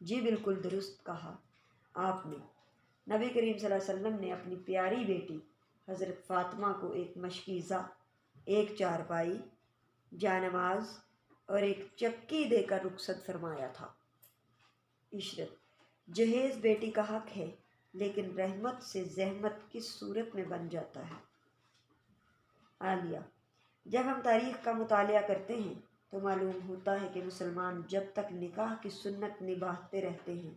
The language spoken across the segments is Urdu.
جی بالکل درست کہا آپ نے۔ نبی کریم صلی اللہ علیہ وسلم نے اپنی پیاری بیٹی حضرت فاطمہ کو ایک مشکیزہ، ایک چارپائی، جانماز اور ایک چکی دے کر رخصت فرمایا تھا۔ عشرت: جہیز بیٹی کا حق ہے، لیکن رحمت سے زحمت کس صورت میں بن جاتا ہے؟ عالیہ: جب ہم تاریخ کا مطالعہ کرتے ہیں تو معلوم ہوتا ہے کہ مسلمان جب تک نکاح کی سنت نبھاتے رہتے ہیں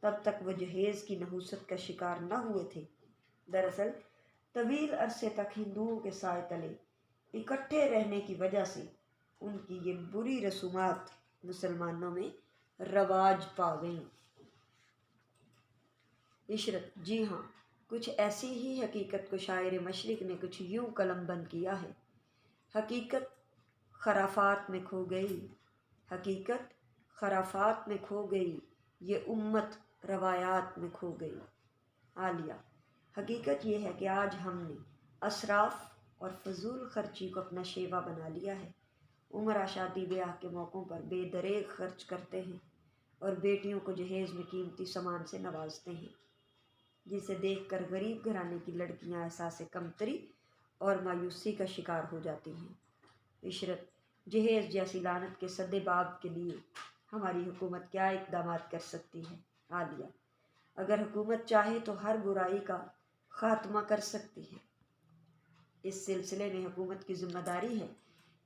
تب تک وہ جہیز کی نحوست کا شکار نہ ہوئے تھے۔ دراصل طویل عرصے تک ہندوؤں کے سائے تلے اکٹھے رہنے کی وجہ سے ان کی یہ بری رسومات مسلمانوں میں رواج پا گئیں۔ عشرت: جی ہاں، کچھ ایسی ہی حقیقت کو شاعر مشرق نے کچھ یوں قلم بند کیا ہے: حقیقت خرافات میں کھو گئی، حقیقت خرافات میں کھو گئی، یہ امت روایات میں کھو گئی۔ عالیہ: حقیقت یہ ہے کہ آج ہم نے اسراف اور فضول خرچی کو اپنا شیوا بنا لیا ہے۔ عمرہ شادی بیاہ کے موقعوں پر بے دریغ خرچ کرتے ہیں اور بیٹیوں کو جہیز میں قیمتی سامان سے نوازتے ہیں، جسے دیکھ کر غریب گھرانے کی لڑکیاں احساس کمتری اور مایوسی کا شکار ہو جاتی ہیں۔ عشرت: جہیز جیسی لعنت کے سدباب کے لیے ہماری حکومت کیا اقدامات کر سکتی ہے؟ عالیہ: اگر حکومت چاہے تو ہر برائی کا خاتمہ کر سکتی ہے۔ اس سلسلے میں حکومت کی ذمہ داری ہے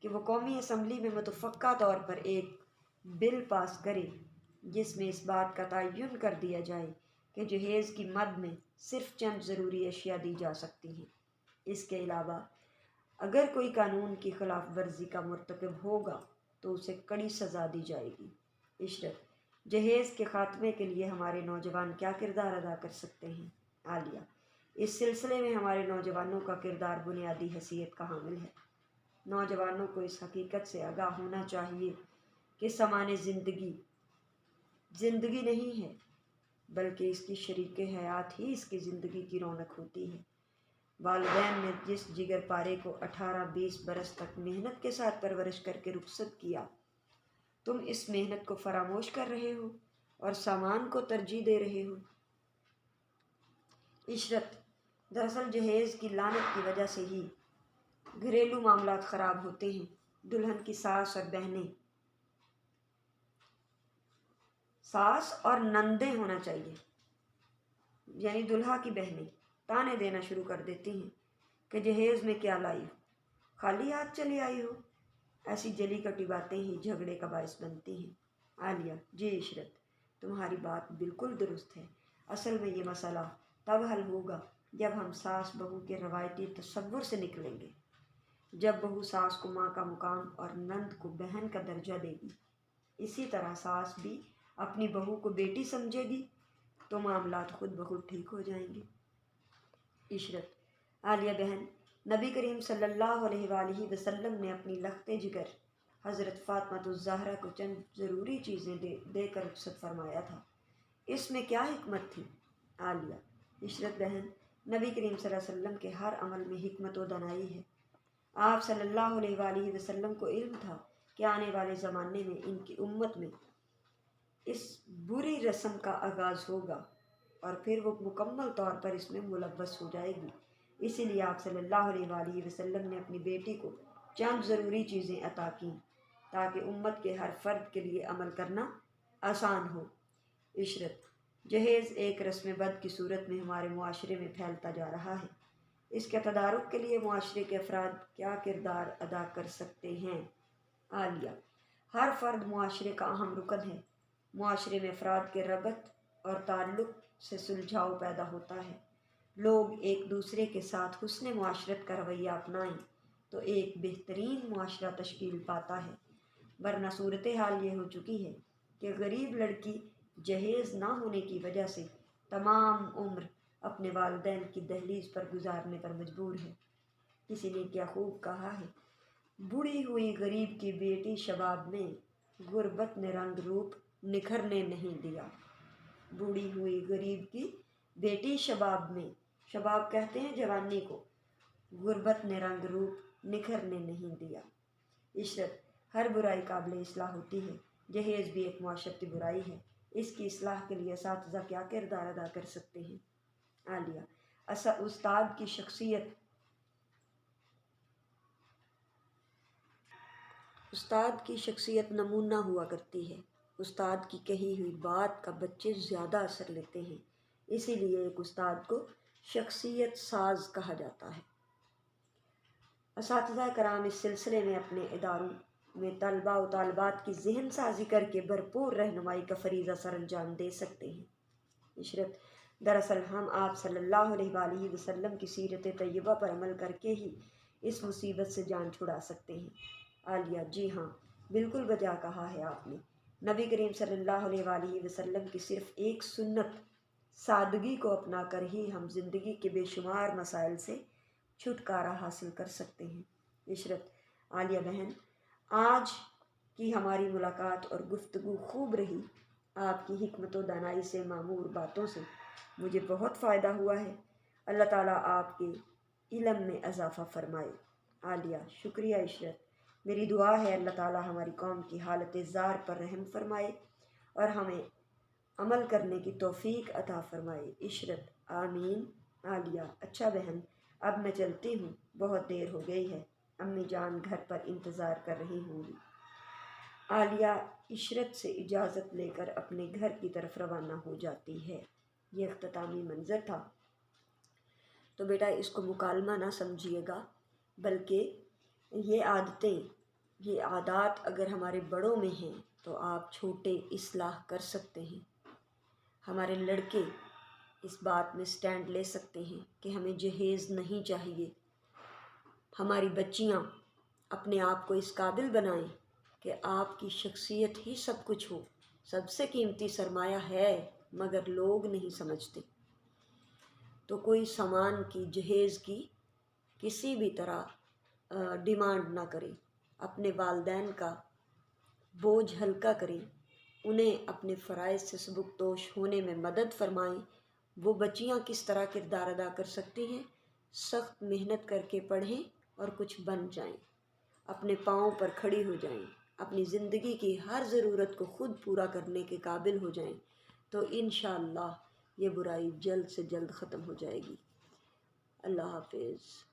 کہ وہ قومی اسمبلی میں متفقہ طور پر ایک بل پاس کرے جس میں اس بات کا تعین کر دیا جائے کہ جہیز کی مد میں صرف چند ضروری اشیاء دی جا سکتی ہیں۔ اس کے علاوہ اگر کوئی قانون کی خلاف ورزی کا مرتکب ہوگا تو اسے کڑی سزا دی جائے گی۔ عشرت: جہیز کے خاتمے کے لیے ہمارے نوجوان کیا کردار ادا کر سکتے ہیں؟ عالیہ: اس سلسلے میں ہمارے نوجوانوں کا کردار بنیادی حیثیت کا حامل ہے۔ نوجوانوں کو اس حقیقت سے آگاہ ہونا چاہیے کہ سامان زندگی زندگی نہیں ہے، بلکہ اس کی شریک حیات ہی اس کی زندگی کی رونق ہوتی ہے۔ والدین نے جس جگر پارے کو 18-20 برس تک محنت کے ساتھ پرورش کر کے رخصت کیا، تم اس محنت کو فراموش کر رہے ہو اور سامان کو ترجیح دے رہے ہو۔ عشرت: دراصل جہیز کی لعنت کی وجہ سے ہی گھریلو معاملات خراب ہوتے ہیں۔ دلہن کی ساس اور بہنیں، ساس اور نندیں ہونا چاہیے، یعنی دلہا کی بہنیں تانے دینا شروع کر دیتی ہیں کہ جہیز میں کیا لائی ہو، خالی ہاتھ چلی آئی ہو۔ ایسی جلی کٹی باتیں ہی جھگڑے کا باعث بنتی ہیں۔ عالیہ: جی عشرت، تمہاری بات بالکل درست ہے۔ اصل میں یہ مسئلہ تب حل ہوگا جب ہم ساس بہو کے روایتی تصور سے نکلیں گے۔ جب بہو ساس کو ماں کا مقام اور نند کو بہن کا درجہ دے گی، اسی طرح ساس بھی اپنی بہو کو بیٹی سمجھے گی تو معاملات خود بخود ٹھیک ہو جائیں گے۔ عشرت: عالیہ بہن، نبی کریم صلی اللہ علیہ وآلہ وسلم نے اپنی لخت جگر حضرت فاطمہ الزہرا کو چند ضروری چیزیں دے کر رخصت فرمایا تھا، اس میں کیا حکمت تھی؟ عالیہ: عشرت بہن، نبی کریم صلی اللہ علیہ وسلم کے ہر عمل میں حکمت و دانائی ہے۔ آپ صلی اللہ علیہ وآلہ وسلم کو علم تھا کہ آنے والے زمانے میں ان کی امت میں اس بری رسم کا آغاز ہوگا اور پھر وہ مکمل طور پر اس میں ملوث ہو جائے گی۔ اسی لیے آپ صلی اللہ علیہ وآلہ وسلم نے اپنی بیٹی کو چند ضروری چیزیں عطا کیں تاکہ امت کے ہر فرد کے لیے عمل کرنا آسان ہو۔ عشرت: جہیز ایک رسم بد کی صورت میں ہمارے معاشرے میں پھیلتا جا رہا ہے، اس کے تدارک کے لیے معاشرے کے افراد کیا کردار ادا کر سکتے ہیں؟ عالیہ: ہر فرد معاشرے کا اہم رکن ہے۔ معاشرے میں افراد کے ربط اور تعلق سے سلجھاؤ پیدا ہوتا ہے۔ لوگ ایک دوسرے کے ساتھ حسن معاشرت کا رویہ اپنائیں تو ایک بہترین معاشرہ تشکیل پاتا ہے، ورنہ صورتحال یہ ہو چکی ہے کہ غریب لڑکی جہیز نہ ہونے کی وجہ سے تمام عمر اپنے والدین کی دہلیز پر گزارنے پر مجبور ہے۔ کسی نے کیا خوب کہا ہے: بوڑھی ہوئی غریب کی بیٹی شباب میں، غربت نے رنگ روپ نکھرنے نہیں دیا۔ بوڑھی ہوئی غریب کی بیٹی شباب میں، شباب کہتے ہیں جوانی کو، غربت نے رنگ روپ نکھرنے نہیں دیا۔ عشرت: ہر برائی قابل اصلاح ہوتی ہے، جہیز بھی ایک معاشرتی برائی ہے، اس کی اصلاح کے لیے اساتذہ کیا کردار ادا کر سکتے ہیں؟ عالیہ: استاد کی شخصیت نمونہ ہوا کرتی ہے۔ استاد کی کہی ہوئی بات کا بچے زیادہ اثر لیتے ہیں، اسی لیے ایک استاد کو شخصیت ساز کہا جاتا ہے۔ اساتذہ کرام اس سلسلے میں اپنے اداروں میں طلباء و طالبات کی ذہن سازی کر کے بھرپور رہنمائی کا فریضہ سر انجام دے سکتے ہیں۔ عشرت: دراصل ہم آپ صلی اللہ علیہ وآلہ وسلم کی سیرت طیبہ پر عمل کر کے ہی اس مصیبت سے جان چھڑا سکتے ہیں۔ عالیہ: جی ہاں، بالکل بجا کہا ہے آپ نے۔ نبی کریم صلی اللہ علیہ وآلہ وسلم کی صرف ایک سنت سادگی کو اپنا کر ہی ہم زندگی کے بے شمار مسائل سے چھٹکارا حاصل کر سکتے ہیں۔ عشرت: عالیہ بہن، آج کی ہماری ملاقات اور گفتگو خوب رہی۔ آپ کی حکمت و دانائی سے معمور باتوں سے مجھے بہت فائدہ ہوا ہے۔ اللہ تعالیٰ آپ کے علم میں اضافہ فرمائے۔ عالیہ: شکریہ عشرت، میری دعا ہے اللہ تعالیٰ ہماری قوم کی حالت زار پر رحم فرمائے اور ہمیں عمل کرنے کی توفیق عطا فرمائے۔ عشرت: آمین۔ عالیہ: اچھا بہن، اب میں چلتی ہوں، بہت دیر ہو گئی ہے، امی جان گھر پر انتظار کر رہی ہوں گی۔ عالیہ عشرت سے اجازت لے کر اپنے گھر کی طرف روانہ ہو جاتی ہے۔ یہ اختتامی منظر تھا، تو بیٹا اس کو مکالمہ نہ سمجھیے گا، بلکہ یہ عادات اگر ہمارے بڑوں میں ہیں تو آپ چھوٹے اصلاح کر سکتے ہیں۔ ہمارے لڑکے اس بات میں سٹینڈ لے سکتے ہیں کہ ہمیں جہیز نہیں چاہیے۔ ہماری بچیاں اپنے آپ کو اس قابل بنائیں کہ آپ کی شخصیت ہی سب کچھ ہو۔ سب سے قیمتی سرمایہ ہے، مگر لوگ نہیں سمجھتے۔ تو کوئی سامان کی، جہیز کی کسی بھی طرح ڈیمانڈ نہ کریں، اپنے والدین کا بوجھ ہلکا کریں، انہیں اپنے فرائض سے سبکدوش ہونے میں مدد فرمائیں۔ وہ بچیاں کس طرح کردار ادا کر سکتی ہیں؟ سخت محنت کر کے پڑھیں اور کچھ بن جائیں، اپنے پاؤں پر کھڑی ہو جائیں، اپنی زندگی کی ہر ضرورت کو خود پورا کرنے کے قابل ہو جائیں، تو انشاءاللہ یہ برائی جلد سے جلد ختم ہو جائے گی۔ اللہ حافظ۔